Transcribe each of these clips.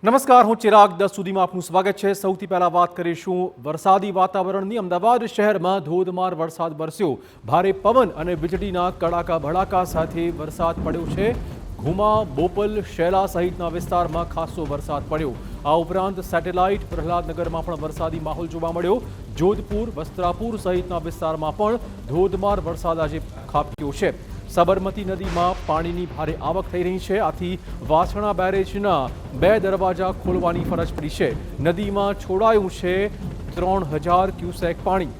નમસ્કાર, હું ચિરાગ. 10 સુધીમાં આપનું સ્વાગત છે. સૌથી પહેલા વાત કરીશું વરસાદી વાતાવરણની. અમદાવાદ શહેરમાં ધોધમાર વરસાદ વરસ્યો. ભારે પવન અને વીજળીના કડાકા ભડાકા સાથે વરસાદ પડ્યો છે. ઘુમા, બોપલ, શેલા સહિતના વિસ્તારમાં ખાસો વરસાદ પડ્યો. આ ઉપરાંત સેટેલાઇટ, પ્રહલાદનગરમાં પણ વરસાદી માહોલ જોવા મળ્યો. જોધપુર, વસ્ત્રાપુર સહિતના વિસ્તારમાં પણ ધોધમાર વરસાદ આજે ખાબક્યો છે. સાબરમતી નદીમાં પાણીની ભારે આવક થઈ રહી છે. આથી વાસણા બેરેજના 2 દરવાજા ખોલવાની ફરજ પડી છે. નદીમાં છોડાયું છે 3000 ક્યુસેક પાણી.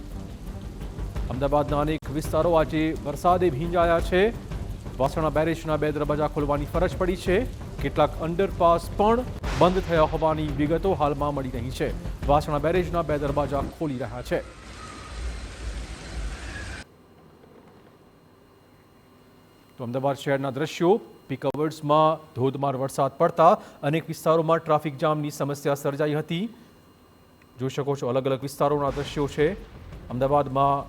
અમદાવાદના અનેક વિસ્તારો આજે વરસાદે ભીંજાયા છે. વાસણા બેરેજના 2 દરવાજા ખોલવાની ફરજ પડી છે. કેટલાક અંડરપાસ પણ બંધ થયા હોવાની વિગતો હાલમાં મળી રહી છે. વાસણા બેરેજના 2 દરવાજા ખોલી રહ્યા છે. તો અમદાવાદ શહેરના દ્રશ્યો. પીક અવર્સમાં ધોધમાર વરસાદ પડતા અનેક વિસ્તારોમાં ટ્રાફિક જામની સમસ્યા સર્જાઈ હતી. જોઈ શકો છો, અલગ અલગ વિસ્તારોના દ્રશ્યો છે. અમદાવાદમાં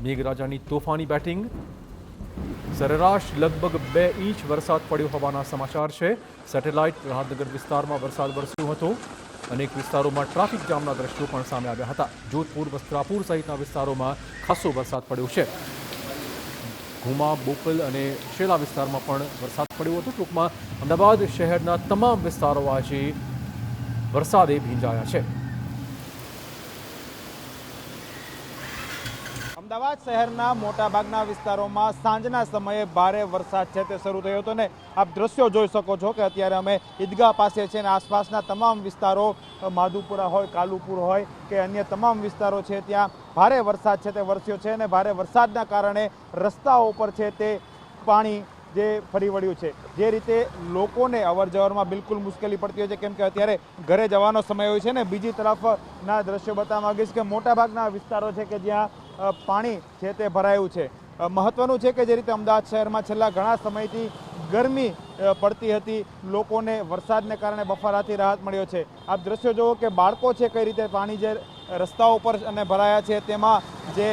મેઘરાજાની તોફાની બેટિંગ. સરેરાશ લગભગ 2 ઇંચ વરસાદ પડ્યો હોવાના સમાચાર છે. સેટેલાઇટ, પ્રહલાદનગર વિસ્તારમાં વરસાદ વરસ્યો હતો. અનેક વિસ્તારોમાં ટ્રાફિક જામના દ્રશ્યો પણ સામે આવ્યા હતા. જોધપુર, વસ્ત્રાપુર સહિતના વિસ્તારોમાં ખાસો વરસાદ પડ્યો છે. ઘુમા, બોપલ અને શેલા વિસ્તારમાં પણ વરસાદ પડ્યો હતો. ટૂંકમાં અમદાવાદ શહેરના તમામ વિસ્તારો આજે વરસાદે ભીંજાયા છે. અમદાવાદ શહેરના મોટાભાગના વિસ્તારોમાં સાંજના સમયે ભારે વરસાદ છે તે શરૂ થયો હતો ને આપ દ્રશ્યો જોઈ શકો છો કે અત્યારે અમે ઈદગાહ પાસે છે અને આસપાસના તમામ વિસ્તારો, માધુપુરા હોય, કાલુપુર હોય કે અન્ય તમામ વિસ્તારો છે, ત્યાં ભારે વરસાદ છે તે વરસ્યો છે અને ભારે વરસાદના કારણે રસ્તાઓ ઉપર છે તે પાણી જે ફરી વળ્યું છે. જે રીતે લોકોને અવર જવરમાં બિલકુલ મુશ્કેલી પડતી હોય છે, કેમ કે અત્યારે ઘરે જવાનો સમય હોય છે ને. બીજી તરફના દ્રશ્યો બતાવવા માંગીશ કે મોટાભાગના વિસ્તારો છે કે જ્યાં પાણી છે તે ભરાયું છે. મહત્વનું છે કે જે રીતે અમદાવાદ શહેરમાં છેલ્લા ઘણા સમયથી ગરમી પડતી હતી, લોકોને વરસાદને કારણે બફારાથી રાહત મળ્યો છે. આપ દ્રશ્યો જુઓ કે બાળકો છે કઈ રીતે પાણી જે રસ્તાઓ પર અને ભરાયા છે તેમાં જે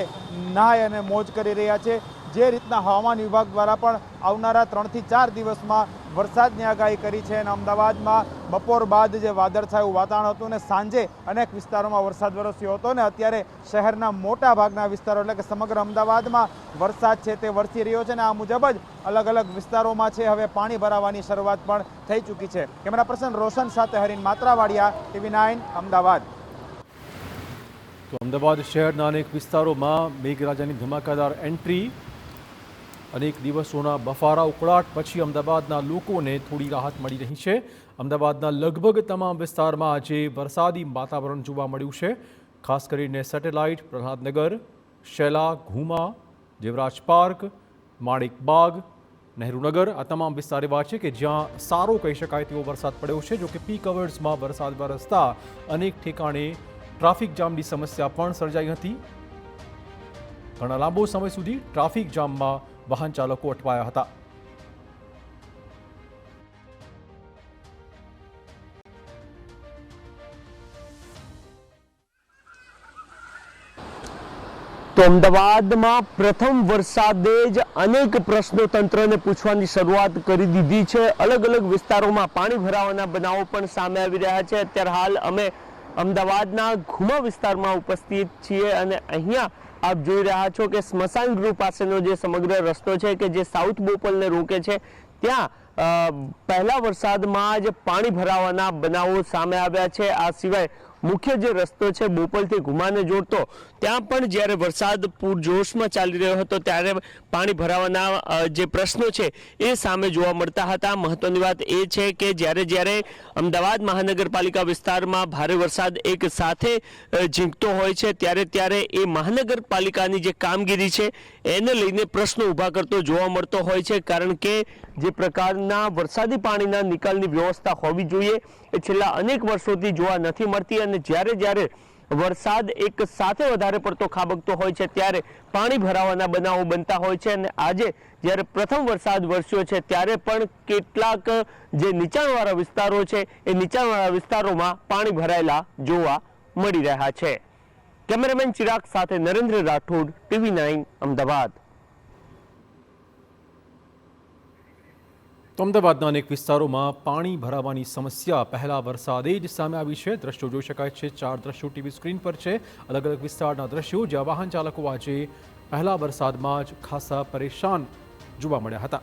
નહાય અને મોજ કરી રહ્યા છે. જે રીતના હવામાન વિભાગ દ્વારા પણ આવનારા 3 થી 4 દિવસમાં વરસાદની આગાહી કરી છે અને અમદાવાદમાં બપોર બાદ જે વાદળછાયું વાતાવરણ હતું ને સાંજે અનેક વિસ્તારોમાં વરસાદ વરસ્યો હતો ને અત્યારે શહેરના મોટા ભાગના વિસ્તારો એટલે કે સમગ્ર અમદાવાદમાં વરસાદ છે તે વરસી રહ્યો છે ને આ મુજબ જ અલગ અલગ વિસ્તારોમાં છે હવે પાણી ભરાવાની શરૂઆત પણ થઈ ચૂકી છે. કેમેરા પર્સન રોશન સાથે હરીન માત્રાવાડિયા, TV9 અમદાવાદ. તો અમદાવાદ શહેરના અનેક વિસ્તારોમાં મેઘરાજાની ધમાકાદાર એન્ટ્રી. અનેક દિવસોના બફારા ઉકળાટ પછી અમદાવાદના લોકોને થોડી રાહત મળી રહી છે. અમદાવાદના લગભગ તમામ વિસ્તારમાં આજે વરસાદી વાતાવરણ જોવા મળ્યું છે. ખાસ કરીને સેટેલાઇટ, પ્રહલાદનગર, શેલા, ઘુમા, દેવરાજ પાર્ક, માણેક બાગ, નહેરુનગર આ તમામ વિસ્તાર એવા છે કે જ્યાં સારો કહી શકાય તેવો વરસાદ પડ્યો છે. જોકે પીક અવર્સમાં વરસાદ વરસતા અનેક ઠેકાણે ટ્રાફિક જામની સમસ્યા પણ સર્જાઈ હતી. ઘણા લાંબો સમય સુધી ટ્રાફિક જામમાં વાહન ચાલકો અટવાયા હતા. તો અમદાવાદમાં પ્રથમ વરસાદે જ અનેક પ્રશ્નો તંત્રને પૂછવાની શરૂઆત કરી દીધી છે. અલગ અલગ વિસ્તારોમાં પાણી ભરાવાના બનાવો પણ સામે આવી રહ્યા છે. અત્યારે હાલ અમે અમદાવાદના ઘુમા વિસ્તારમાં ઉપસ્થિત છીએ અને અહીંયા આપ જોઈ રહ્યા છો કે સ્મશાન ગૃહ પાસેનો જે સમગ્ર રસ્તો છે કે જે સાઉથ બોપલને રોકે છે, ત્યાં પહેલા વરસાદમાં જ પાણી ભરાવાના બનાવો સામે આવ્યા છે. આ સિવાય મુખ્ય જે રસ્તો છે બોપલથી ઘુમાને જોડતો, ત્યાં પણ જ્યારે વરસાદ પૂરજોશમાં ચાલી રહ્યો હતો ત્યારે પાણી ભરાવાના જે પ્રશ્નો છે એ સામે જોવા મળતા હતા. મહત્વની વાત એ છે કે જ્યારે અમદાવાદ મહાનગરપાલિકા વિસ્તારમાં ભારે વરસાદ એક સાથે ઝીંકતો હોય છે ત્યારે એ મહાનગરપાલિકાની જે કામગીરી છે એને લઈને પ્રશ્નો ઊભા કરતો જોવા મળતો હોય છે. કારણ કે જે પ્રકારના વરસાદી પાણીના નિકાલની વ્યવસ્થા હોવી જોઈએ એ છેલ્લા અનેક વર્ષોથી જોવા નથી મળતી અને જ્યારે વરસાદ એક સાથે વધારે પડતો ખાબકતો હોય છે ત્યારે પાણી ભરાવાના બનાવો બનતા હોય છે. અને આજે જ્યારે પ્રથમ વરસાદ વરસ્યો છે ત્યારે પણ કેટલાક જે નીચાણવાળા વિસ્તારો છે એ નીચાણવાળા વિસ્તારોમાં પાણી ભરાયેલા જોવા મળી રહ્યા છે. કેમેરામેન ચિરાગ સાથે નરેન્દ્ર રાઠોડ, TV9 અમદાવાદ. તો અમદાવાદના અનેક વિસ્તારોમાં પાણી ભરાવાની સમસ્યા પહેલા વરસાદે જ સામે આવી છે. દ્રશ્યો જોઈ શકાય છે. 4 દ્રશ્યો ટીવી સ્ક્રીન પર છે. અલગ અલગ વિસ્તારના દ્રશ્યો જ્યાં વાહન ચાલકો આજે પહેલા વરસાદમાં જ ખાસા પરેશાન જોવા મળ્યા હતા.